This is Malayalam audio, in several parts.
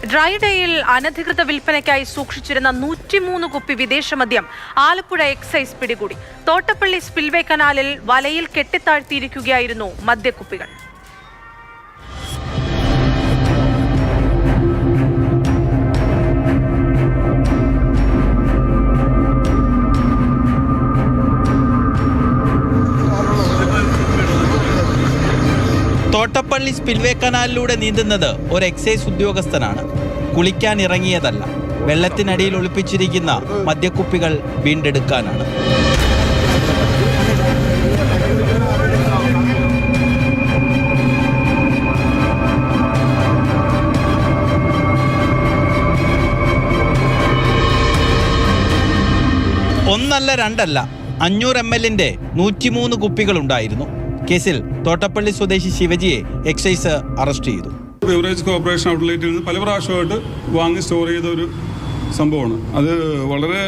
ഡ്രൈ ഡേയിൽ അനധികൃത വിൽപ്പനയ്ക്കായി സൂക്ഷിച്ചിരുന്ന 103 കുപ്പി വിദേശ മദ്യം ആലപ്പുഴ എക്സൈസ് പിടികൂടി. തോട്ടപ്പള്ളി സ്പിൽവേ കനാലിൽ വലയിൽ കെട്ടിത്താഴ്ത്തിയിരിക്കുകയായിരുന്നു മദ്യക്കുപ്പികൾ. തോട്ടപ്പള്ളി സ്പിൽവേ കനാലിലൂടെ നീന്തുന്നത് ഒരു എക്സൈസ് ഉദ്യോഗസ്ഥനാണ്. കുളിക്കാൻ ഇറങ്ങിയതല്ല, വെള്ളത്തിനടിയിൽ ഒളിപ്പിച്ചിരിക്കുന്ന മദ്യക്കുപ്പികൾ വീണ്ടെടുക്കാനാണ്. ഒന്നല്ല രണ്ടല്ല 500 ml 103 കുപ്പികളുണ്ടായിരുന്നു. കേസിൽ തോട്ടപ്പള്ളി സ്വദേശി ശിവജിയെ എക്സൈസ് അറസ്റ്റ് ചെയ്തു. ബിവറേജ് കോർപ്പറേഷൻ ഔട്ട്ലെറ്റിൽ നിന്ന് പല പ്രാവശ്യമായിട്ട് വാങ്ങി സ്റ്റോർ ചെയ്ത ഒരു സംഭവമാണ്. അത് വളരെ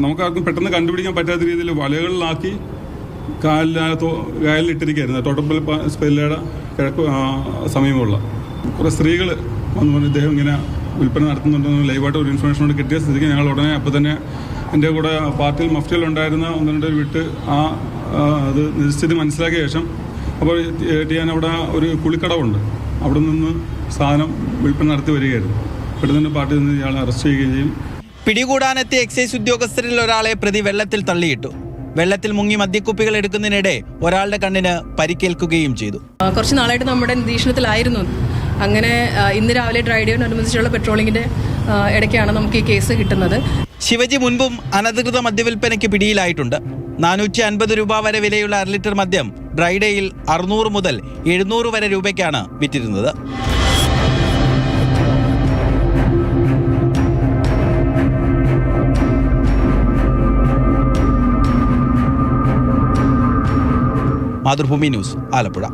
നമുക്കാർക്കും പെട്ടെന്ന് കണ്ടുപിടിക്കാൻ പറ്റാത്ത രീതിയിൽ വലകളിലാക്കി കായലിലിട്ടിരിക്കുകയായിരുന്നു. തോട്ടപ്പള്ളി സ്പെല്ലയുടെ കിഴക്ക് സമീപമുള്ള കുറേ സ്ത്രീകൾ വന്നു പറഞ്ഞു ഇദ്ദേഹം ഇങ്ങനെ വിൽപ്പന നടത്തുന്നുണ്ടെന്ന് ലൈവായിട്ട് ഒരു ഇൻഫർമേഷനോട് കിട്ടിയ സ്ഥിതിക്ക് ഞങ്ങൾ ഉടനെ അപ്പോൾ തന്നെ എൻ്റെ കൂടെ പാർട്ടിയിൽ മഫ്റ്റിയിലുണ്ടായിരുന്ന 1-2 വിട്ട് അത് നിശ്ചിതി മനസ്സിലാക്കിയ ശേഷം അപ്പോൾ ഞാൻ അവിടെ ഒരു കുളിക്കടവുണ്ട്, അവിടെ നിന്ന് സാധനം വിൽപ്പന നടത്തി വരികയായിരുന്നു. പെട്ടെന്ന് പാർട്ടിയിൽ നിന്ന് ഇയാളെ അറസ്റ്റ് ചെയ്യുകയും ചെയ്യും. പിടികൂടാനെത്തിയ എക്സൈസ് ഉദ്യോഗസ്ഥരിൽ ഒരാളെ പ്രതി വെള്ളത്തിൽ തള്ളിയിട്ടു. വെള്ളത്തിൽ മുങ്ങി മദ്യക്കുപ്പികൾ എടുക്കുന്നതിനിടെ ഒരാളുടെ കണ്ണിന് പരിക്കേൽക്കുകയും ചെയ്തു. കുറച്ച് നാളായിട്ട് നമ്മുടെ നിരീക്ഷണത്തിലായിരുന്നു. അങ്ങനെ ഇന്ന് രാവിലെ ഡ്രൈ ഡേയോടനുബന്ധിച്ചുള്ള പെട്രോളിങ്ങിന്റെ ഇടയ്ക്കാണ് നമുക്ക് ഈ കേസ് കിട്ടുന്നത്. ശിവജി മുൻപും അനധികൃത മദ്യവിൽപ്പനയ്ക്ക് പിടിയിലായിട്ടുണ്ട്. 450 രൂപ വരെ വിലയുള്ള 1 ലിറ്റർ മദ്യം ഡ്രൈ ഡേയിൽ 600 മുതൽ 700 വരെ രൂപയ്ക്കാണ് വിറ്റിരുന്നത്. മാതൃഭൂമി ന്യൂസ്, ആലപ്പുഴ.